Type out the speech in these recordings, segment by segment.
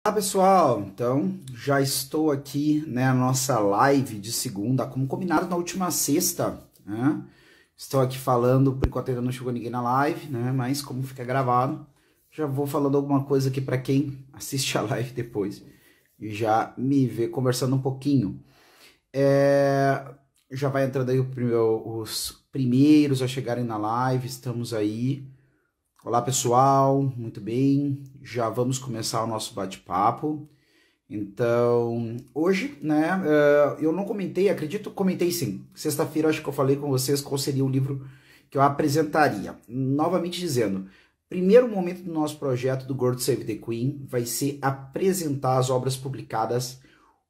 Olá pessoal, então já estou aqui na nossa live de segunda, como combinado na última sexta, né? Estou aqui falando, por enquanto ainda não chegou ninguém na live, né? Mas como fica gravado, já vou falando alguma coisa aqui para quem assiste a live depois e já me vê conversando um pouquinho. Já vai entrando aí os primeiros a chegarem na live, estamos aí. Olá pessoal, muito bem, já vamos começar o nosso bate-papo. Então, hoje, né, eu não comentei, acredito que comentei sim. Sexta-feira acho que eu falei com vocês qual seria o livro que eu apresentaria. Novamente dizendo, primeiro momento do nosso projeto do God Save the Queen vai ser apresentar as obras publicadas.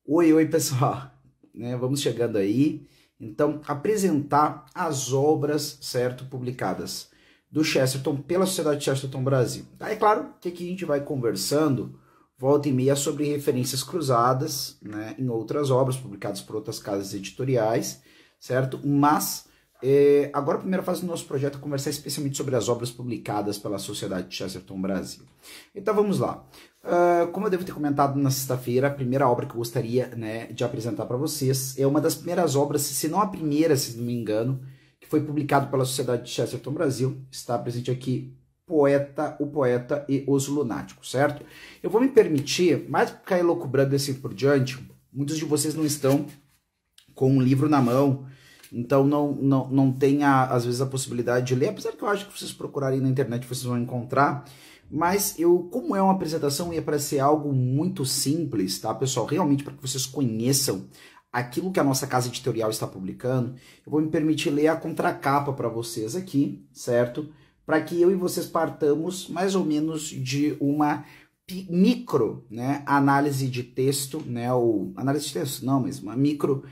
Oi pessoal, né, vamos chegando aí. Então, apresentar as obras, certo, publicadas do Chesterton pela Sociedade Chesterton Brasil. É claro que aqui a gente vai conversando volta e meia sobre referências cruzadas, né, em outras obras publicadas por outras casas editoriais, certo? Mas agora a primeira fase do nosso projeto é conversar especialmente sobre as obras publicadas pela Sociedade Chesterton Brasil. Então vamos lá. Como eu devo ter comentado na sexta-feira, a primeira obra que eu gostaria, né, de apresentar para vocês é uma das primeiras obras, se não a primeira, se não me engano, que foi publicado pela Sociedade de Chesterton Brasil. Está presente aqui O Poeta e os Lunáticos, certo? Eu vou me permitir, mais para ficar elucubrando assim por diante, muitos de vocês não estão com um livro na mão, então não tem, às vezes, a possibilidade de ler, apesar que eu acho que vocês procurarem na internet vocês vão encontrar, mas como é uma apresentação, ia para ser algo muito simples, tá, pessoal? Realmente para que vocês conheçam aquilo que a nossa casa editorial está publicando, eu vou me permitir ler a contracapa para vocês aqui, certo? Para que eu e vocês partamos mais ou menos de uma micro, né, análise de texto, né, ou análise de texto não, mas uma micro,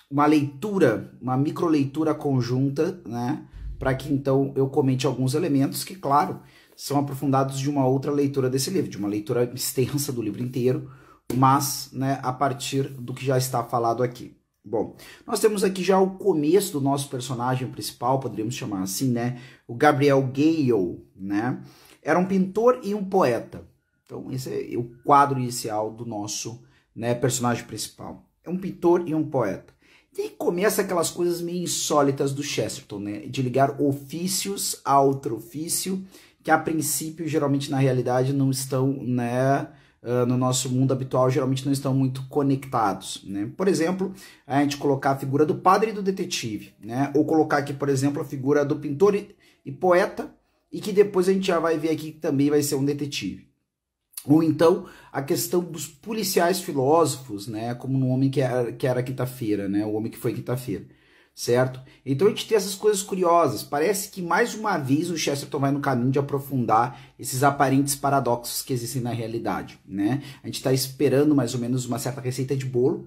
uma leitura, uma micro leitura conjunta, né, para que então eu comente alguns elementos que, claro, são aprofundados de uma outra leitura desse livro, de uma leitura extensa do livro inteiro, mas, né, a partir do que já está falado aqui. Bom, nós temos aqui já o começo do nosso personagem principal, poderíamos chamar assim, né, o Gabriel Gale, né, era um pintor e um poeta. Então esse é o quadro inicial do nosso, né, personagem principal. É um pintor e um poeta. E aí começa aquelas coisas meio insólitas do Chesterton, né, de ligar ofícios a outro ofício, que a princípio, geralmente na realidade, não estão, né, no nosso mundo habitual, geralmente não estão muito conectados, né? Por exemplo, a gente colocar a figura do padre e do detetive, né? Ou colocar aqui, por exemplo, a figura do pintor e poeta, e que depois a gente já vai ver aqui que também vai ser um detetive. Ou então a questão dos policiais filósofos, né? Como no Homem que era Quinta-feira, né? O Homem que foi Quinta-feira. Certo? Então a gente tem essas coisas curiosas. Parece que mais uma vez o Chesterton vai no caminho de aprofundar esses aparentes paradoxos que existem na realidade, né? A gente está esperando mais ou menos uma certa receita de bolo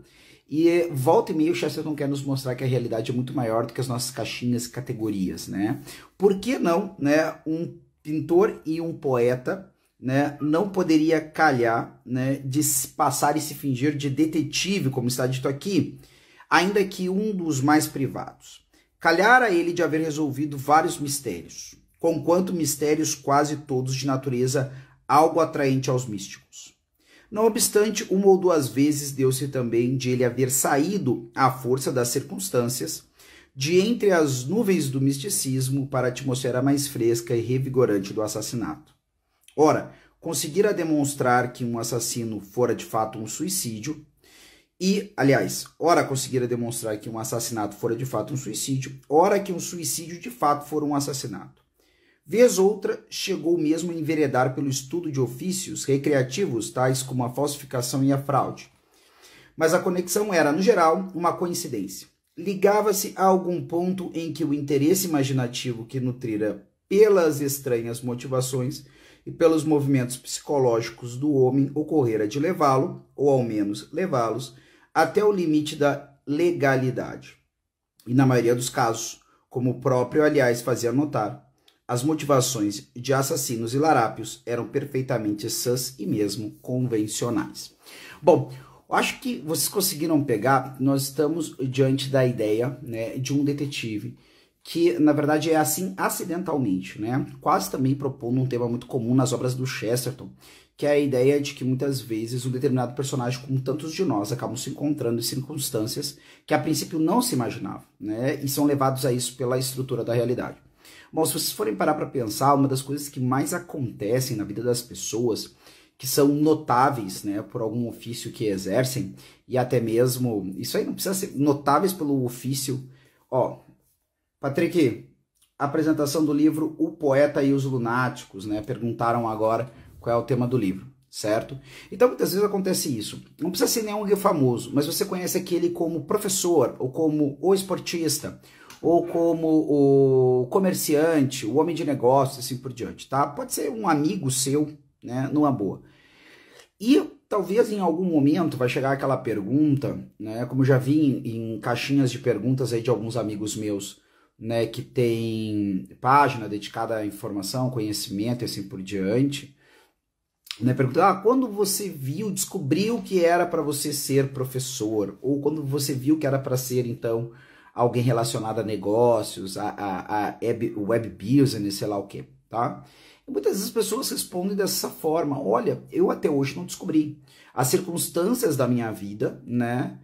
e volta e meia o Chesterton quer nos mostrar que a realidade é muito maior do que as nossas caixinhas e categorias, né? Por que não, né? Um pintor e um poeta, né, não poderia calhar, né, de passar e se fingir de detetive, como está dito aqui, ainda que um dos mais privados. Calhara ele de haver resolvido vários mistérios, conquanto mistérios quase todos de natureza algo atraente aos místicos. Não obstante, uma ou duas vezes deu-se também de ele haver saído à força das circunstâncias, de entre as nuvens do misticismo para a atmosfera mais fresca e revigorante do assassinato. Ora, conseguira demonstrar que um assassino fora de fato um suicídio, e, aliás, ora conseguira demonstrar que um assassinato fora de fato um suicídio, ora que um suicídio de fato fora um assassinato. Vez outra, chegou mesmo a enveredar pelo estudo de ofícios recreativos, tais como a falsificação e a fraude. Mas a conexão era, no geral, uma coincidência. Ligava-se a algum ponto em que o interesse imaginativo que nutrira pelas estranhas motivações e pelos movimentos psicológicos do homem ocorrera de levá-lo, ou ao menos levá-los, até o limite da legalidade. E na maioria dos casos, como o próprio, aliás, fazia notar, as motivações de assassinos e larápios eram perfeitamente sãs e mesmo convencionais. Bom, eu acho que vocês conseguiram pegar, nós estamos diante da ideia, né, de um detetive que, na verdade, é assim acidentalmente, né, quase também propondo um tema muito comum nas obras do Chesterton, que é a ideia de que muitas vezes um determinado personagem, como tantos de nós, acabam se encontrando em circunstâncias que a princípio não se imaginavam, né? E são levados a isso pela estrutura da realidade. Bom, se vocês forem parar para pensar, uma das coisas que mais acontecem na vida das pessoas, que são notáveis, né, por algum ofício que exercem, e até mesmo, isso aí não precisa ser notáveis pelo ofício. Ó, Patrick, apresentação do livro O Poeta e os Lunáticos, né? Perguntaram agora qual é o tema do livro, certo? Então, muitas vezes acontece isso. Não precisa ser nenhum famoso, mas você conhece aquele como professor, ou como o esportista, ou como o comerciante, o homem de negócios, assim por diante, tá? Pode ser um amigo seu, né? Numa boa. E talvez em algum momento vai chegar aquela pergunta, né? Como eu já vi em caixinhas de perguntas aí de alguns amigos meus, né, que tem página dedicada à informação, conhecimento e assim por diante, né, pergunta, quando você descobriu que era para você ser professor, ou quando você viu que era para ser, então, alguém relacionado a negócios, a web business, sei lá o que, tá? E muitas vezes as pessoas respondem dessa forma, olha, eu até hoje não descobri. As circunstâncias da minha vida, né,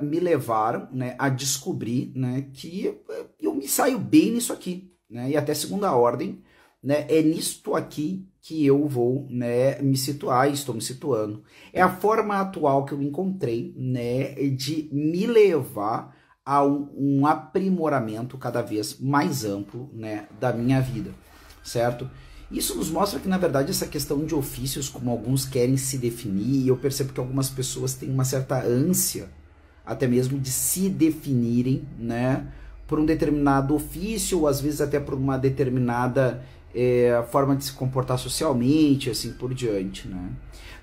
me levaram, né, a descobrir, né, que eu me saio bem nisso aqui, né, e até segunda ordem, né, é nisto aqui que eu vou, né, me situar, estou me situando. É a forma atual que eu encontrei, né, de me levar a um aprimoramento cada vez mais amplo, né, da minha vida, certo? Isso nos mostra que, na verdade, essa questão de ofícios, como alguns querem se definir, eu percebo que algumas pessoas têm uma certa ânsia, até mesmo de se definirem, né, por um determinado ofício, ou às vezes até por uma determinada forma de se comportar socialmente, assim por diante, né.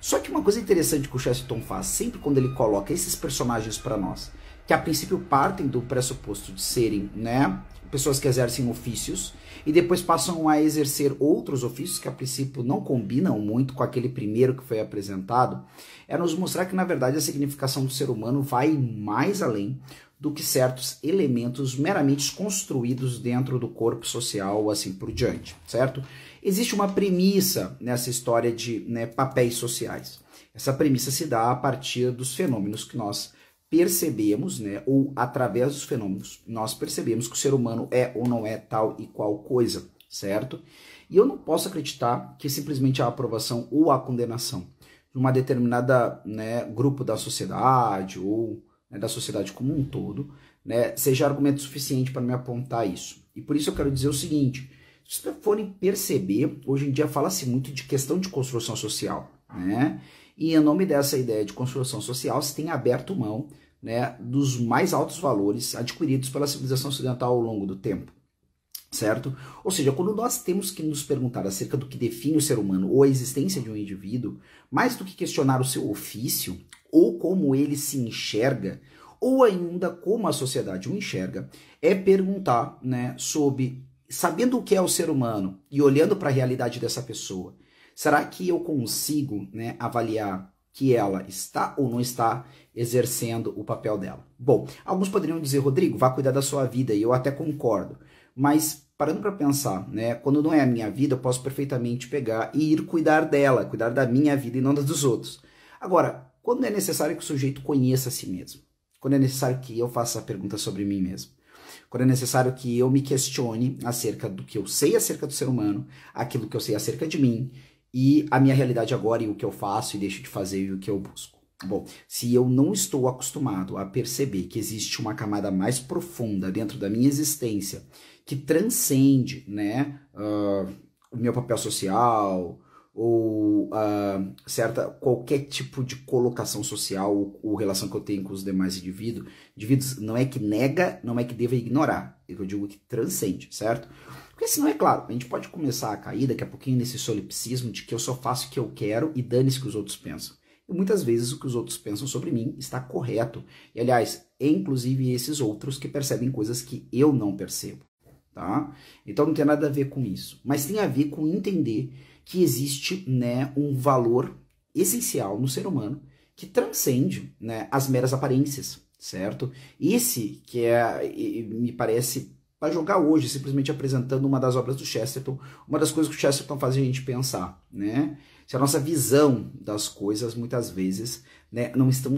Só que uma coisa interessante que o Chesterton faz, sempre quando ele coloca esses personagens para nós, que a princípio partem do pressuposto de serem, né, pessoas que exercem ofícios, e depois passam a exercer outros ofícios que a princípio não combinam muito com aquele primeiro que foi apresentado, é nos mostrar que, na verdade, a significação do ser humano vai mais além do que certos elementos meramente construídos dentro do corpo social ou assim por diante, certo? Existe uma premissa nessa história de, né, papéis sociais. Essa premissa se dá a partir dos fenômenos que nós percebemos, né, ou através dos fenômenos, nós percebemos que o ser humano é ou não é tal e qual coisa, certo? E eu não posso acreditar que simplesmente a aprovação ou a condenação de uma determinada, né, grupo da sociedade ou, né, da sociedade como um todo, né, seja argumento suficiente para me apontar isso. E por isso eu quero dizer o seguinte, se vocês forem perceber, hoje em dia fala-se muito de questão de construção social, né? E em nome dessa ideia de construção social, se tem aberto mão, né, dos mais altos valores adquiridos pela civilização ocidental ao longo do tempo, certo? Ou seja, quando nós temos que nos perguntar acerca do que define o ser humano ou a existência de um indivíduo, mais do que questionar o seu ofício, ou como ele se enxerga, ou ainda como a sociedade o enxerga, é perguntar, né, sobre, sabendo o que é o ser humano e olhando para a realidade dessa pessoa, será que eu consigo, né, avaliar que ela está ou não está exercendo o papel dela? Bom, alguns poderiam dizer, Rodrigo, vá cuidar da sua vida, e eu até concordo. Mas, parando para pensar, né, quando não é a minha vida, eu posso perfeitamente pegar e ir cuidar dela, cuidar da minha vida e não da dos outros. Agora, quando é necessário que o sujeito conheça a si mesmo? Quando é necessário que eu faça a pergunta sobre mim mesmo? Quando é necessário que eu me questione acerca do que eu sei acerca do ser humano, aquilo que eu sei acerca de mim, e a minha realidade agora e o que eu faço e deixo de fazer e o que eu busco. Bom, se eu não estou acostumado a perceber que existe uma camada mais profunda dentro da minha existência que transcende, né, o meu papel social ou qualquer tipo de colocação social ou relação que eu tenho com os demais indivíduos, não é que nega, não é que deva ignorar, eu digo que transcende, certo? Porque senão, é claro, a gente pode começar a cair daqui a pouquinho nesse solipsismo de que eu só faço o que eu quero e dane-se o que os outros pensam. E muitas vezes o que os outros pensam sobre mim está correto. E, aliás, é inclusive esses outros que percebem coisas que eu não percebo, tá? Então não tem nada a ver com isso. Mas tem a ver com entender que existe, né, um valor essencial no ser humano que transcende, né, as meras aparências, certo? Esse que me parece, para jogar hoje, simplesmente apresentando uma das obras do Chesterton, uma das coisas que o Chesterton faz a gente pensar, né? se a nossa visão das coisas muitas vezes, né, não estão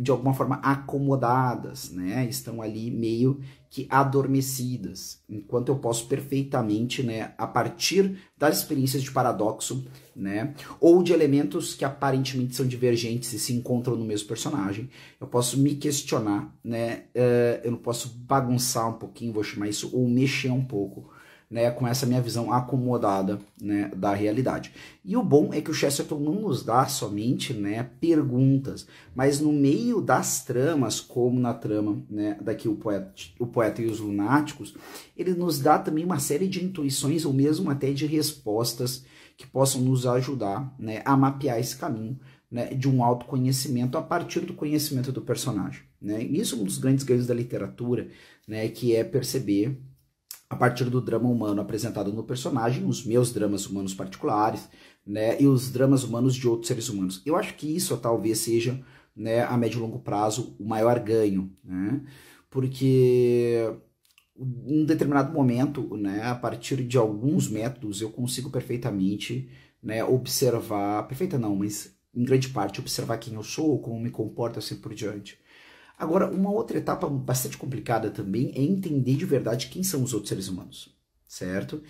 de alguma forma acomodadas, né, estão ali meio que adormecidas, enquanto eu posso perfeitamente, né, a partir das experiências de paradoxo, né, ou de elementos que aparentemente são divergentes e se encontram no mesmo personagem, eu posso me questionar, né, eu não posso bagunçar um pouquinho, vou chamar isso, ou mexer um pouco, né, com essa minha visão acomodada, né, da realidade. E o bom é que o Chesterton não nos dá somente, né, perguntas, mas no meio das tramas, como na trama, né, daqui o poeta e os lunáticos, ele nos dá também uma série de intuições ou mesmo até de respostas que possam nos ajudar, né, a mapear esse caminho, né, de um autoconhecimento a partir do conhecimento do personagem, né? Isso é um dos grandes ganhos da literatura, né, que é perceber a partir do drama humano apresentado no personagem, os meus dramas humanos particulares, né, e os dramas humanos de outros seres humanos. Eu acho que isso talvez seja, né, a médio e longo prazo o maior ganho, né, porque em um determinado momento, né, a partir de alguns métodos, eu consigo perfeitamente, né, observar, perfeita não, mas em grande parte observar quem eu sou, como me comporto, assim por diante. Agora, uma outra etapa bastante complicada também é entender de verdade quem são os outros seres humanos, certo?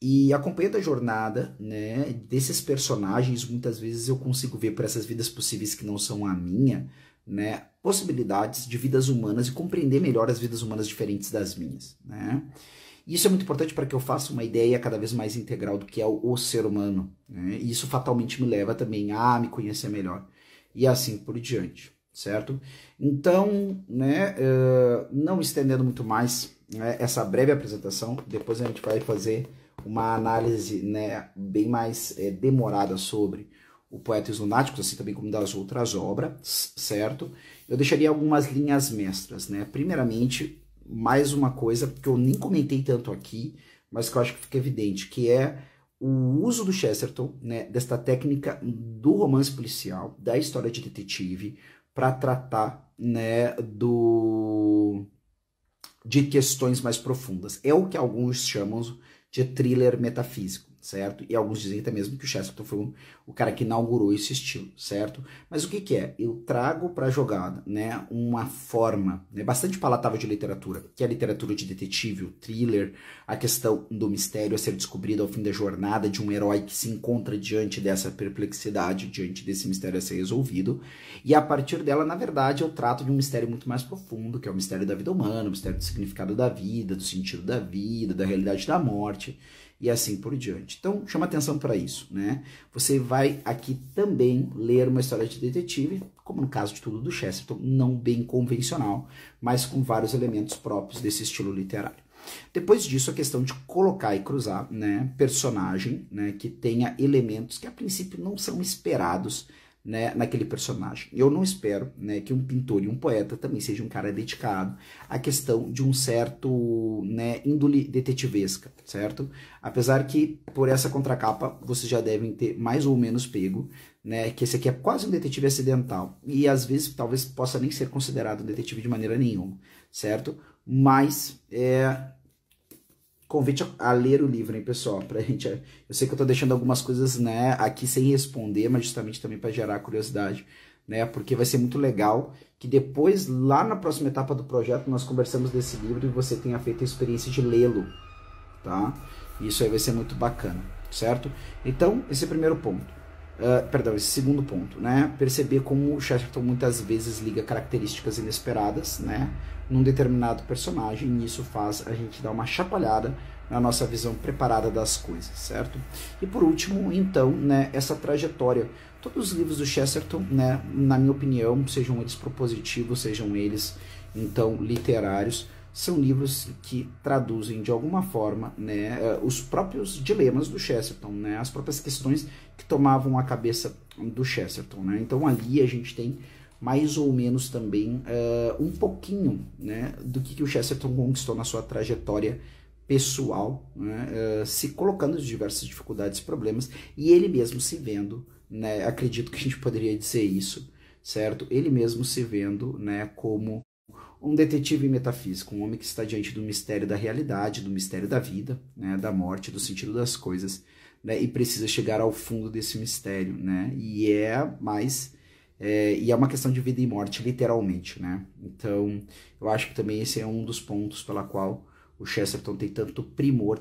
E acompanhando a jornada, né, desses personagens, muitas vezes eu consigo ver por essas vidas possíveis que não são a minha, né, possibilidades de vidas humanas e compreender melhor as vidas humanas diferentes das minhas, né? E isso é muito importante para que eu faça uma ideia cada vez mais integral do que é o ser humano, né? E isso fatalmente me leva também a me conhecer melhor e assim por diante, certo? Então, né, não estendendo muito mais, né, essa breve apresentação, depois a gente vai fazer uma análise, né, bem mais demorada sobre o Poeta e os Lunáticos, assim também como das outras obras, certo? Eu deixaria algumas linhas mestras, né? Primeiramente, mais uma coisa que eu nem comentei tanto aqui, mas que eu acho que fica evidente, que é o uso do Chesterton, né, desta técnica do romance policial, da história de detetive, para tratar, né, de questões mais profundas. É o que alguns chamam de thriller metafísico, certo? E alguns dizem até mesmo que o Chesterton foi o cara que inaugurou esse estilo, certo? Mas o que que é? Eu trago para a jogada, né, uma forma, né, bastante palatável de literatura, que é a literatura de detetive, o thriller, a questão do mistério a ser descobrido ao fim da jornada de um herói que se encontra diante dessa perplexidade, diante desse mistério a ser resolvido, e a partir dela, na verdade, eu trato de um mistério muito mais profundo, que é o mistério da vida humana, o mistério do significado da vida, do sentido da vida, da realidade da morte, e assim por diante. Então, chama atenção para isso, né? Você vai aqui também ler uma história de detetive, como no caso de tudo do Chesterton, não bem convencional, mas com vários elementos próprios desse estilo literário. Depois disso, a questão de colocar e cruzar, né, personagem, né, que tenha elementos que a princípio não são esperados, né, naquele personagem. Eu não espero, né, que um pintor e um poeta também seja um cara dedicado à questão de um certo, né, índole detetivesca, certo? Apesar que por essa contracapa vocês já devem ter mais ou menos pego, né, que esse aqui é quase um detetive acidental e às vezes talvez possa nem ser considerado um detetive de maneira nenhuma, certo? Mas convite a ler o livro, hein, pessoal, pra gente, eu sei que eu tô deixando algumas coisas, né, aqui sem responder, mas justamente também para gerar curiosidade, né, porque vai ser muito legal que depois, lá na próxima etapa do projeto, nós conversamos desse livro e você tenha feito a experiência de lê-lo, tá? Isso aí vai ser muito bacana, certo? Então, esse é o primeiro ponto. Esse segundo ponto, né? Perceber como o Chesterton muitas vezes liga características inesperadas, né, num determinado personagem, e isso faz a gente dar uma chacoalhada na nossa visão preparada das coisas, certo? E por último, então, né, essa trajetória. Todos os livros do Chesterton, né, na minha opinião, sejam eles propositivos, sejam eles, então, literários, são livros que traduzem de alguma forma, né, os próprios dilemas do Chesterton, né, as próprias questões que tomavam a cabeça do Chesterton, né? Então ali a gente tem mais ou menos também um pouquinho, né, do que o Chesterton conquistou na sua trajetória pessoal, né, se colocando em diversas dificuldades e problemas, e ele mesmo se vendo, né, acredito que a gente poderia dizer isso, certo? Ele mesmo se vendo, né, como um detetive metafísico, um homem que está diante do mistério da realidade, do mistério da vida, né, da morte, do sentido das coisas, né, e precisa chegar ao fundo desse mistério, né, e é uma questão de vida e morte, literalmente, né, então eu acho que também esse é um dos pontos pela qual o Chesterton tem tanto primor,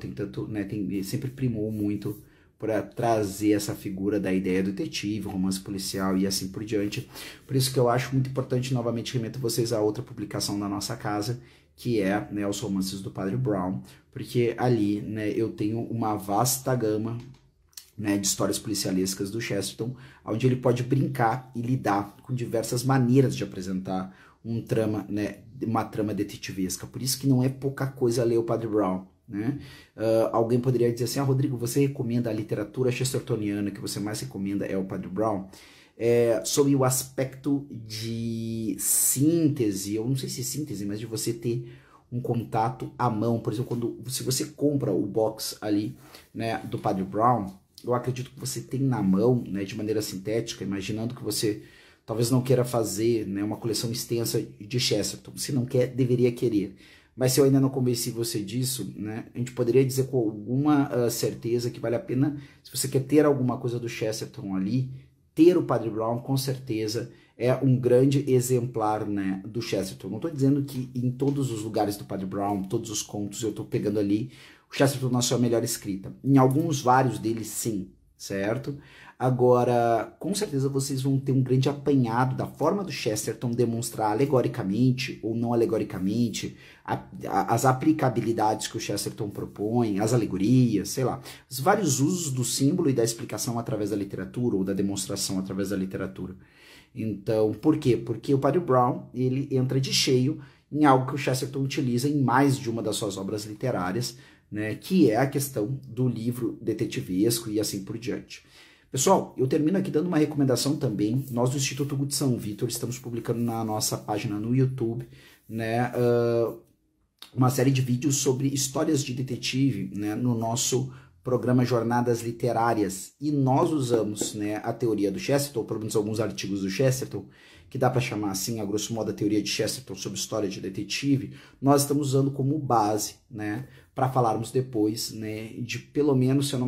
sempre primou muito para trazer essa figura da ideia do detetive, romance policial e assim por diante. Por isso que eu acho muito importante, novamente remeto vocês a outra publicação da nossa casa, que é, né, os romances do Padre Brown, porque ali, né, eu tenho uma vasta gama, né, de histórias policialescas do Chesterton, onde ele pode brincar e lidar com diversas maneiras de apresentar uma trama detetivesca. Por isso que não é pouca coisa ler o Padre Brown, né? Alguém poderia dizer assim, Rodrigo, você recomenda a literatura chestertoniana, que você mais recomenda é o Padre Brown? Sobre o aspecto de síntese, eu não sei se é síntese, mas de você ter um contato à mão. Por exemplo, se você compra o box ali, né, do Padre Brown, eu acredito que você tem na mão, né, de maneira sintética, imaginando que você talvez não queira fazer, né, uma coleção extensa de Chesterton. Se não quer, deveria querer. Mas se eu ainda não convenci você disso, né, a gente poderia dizer com alguma certeza que vale a pena, se você quer ter alguma coisa do Chesterton ali, ter o Padre Brown, com certeza, é um grande exemplar, né, do Chesterton. Não estou dizendo que em todos os lugares do Padre Brown, todos os contos, eu estou pegando ali o Chesterton na sua melhor escrita. Em vários deles, sim, certo? Agora, com certeza vocês vão ter um grande apanhado da forma do Chesterton demonstrar alegoricamente ou não alegoricamente as aplicabilidades que o Chesterton propõe, as alegorias, sei lá, os vários usos do símbolo e da explicação através da literatura ou da demonstração através da literatura. Então, por quê? Porque o Padre Brown, ele entra de cheio em algo que o Chesterton utiliza em mais de uma das suas obras literárias, né, que é a questão do livro detetivesco e assim por diante. Pessoal, eu termino aqui dando uma recomendação também. Nós do Instituto Hugo de São Vítor estamos publicando na nossa página no YouTube, né, uma série de vídeos sobre histórias de detetive, né, no nosso programa Jornadas Literárias. E nós usamos, né, a teoria do Chesterton, ou pelo menos alguns artigos do Chesterton, que dá para chamar assim, a grosso modo, a teoria de Chesterton sobre história de detetive. Nós estamos usando como base, né, para falarmos depois, né, de pelo menos, se eu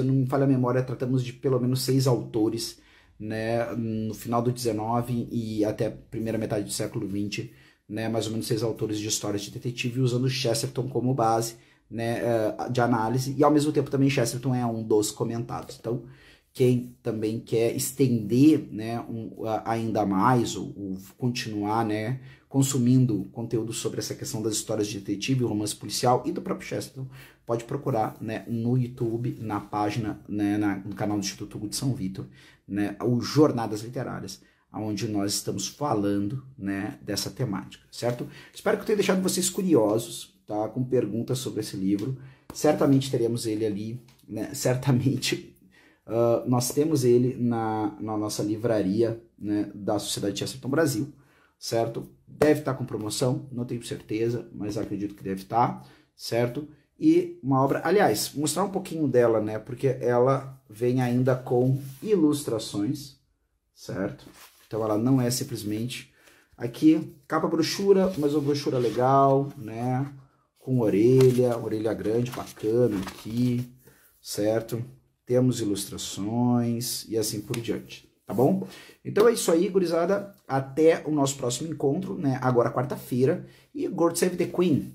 não me falha a memória, tratamos de pelo menos 6 autores, né, no final do 19 e até a primeira metade do século 20, né, mais ou menos 6 autores de história de detetive, usando Chesterton como base, né, de análise, e ao mesmo tempo também Chesterton é um dos comentados. Então, quem também quer estender, né, ainda mais ou continuar, né, consumindo conteúdo sobre essa questão das histórias de detetive, romance policial e do próprio Chesterton, pode procurar, né, no YouTube, na página, né, no canal do Instituto Hugo de São Vítor, né, o Jornadas Literárias, onde nós estamos falando, né, dessa temática, certo? Espero que eu tenha deixado vocês curiosos, tá, com perguntas sobre esse livro. Certamente teremos ele ali, né, certamente nós temos ele na nossa livraria, né, da Sociedade Chesterton Brasil, certo? Deve estar com promoção, não tenho certeza, mas acredito que deve estar, certo? E uma obra, aliás, mostrar um pouquinho dela, né, porque ela vem ainda com ilustrações, certo? Então ela não é simplesmente aqui, capa brochura, mas uma brochura legal, né, com orelha grande, bacana aqui, certo? Temos ilustrações e assim por diante, tá bom? Então é isso aí, gurizada. Até o nosso próximo encontro, né? Agora quarta-feira. E God Save the Queen.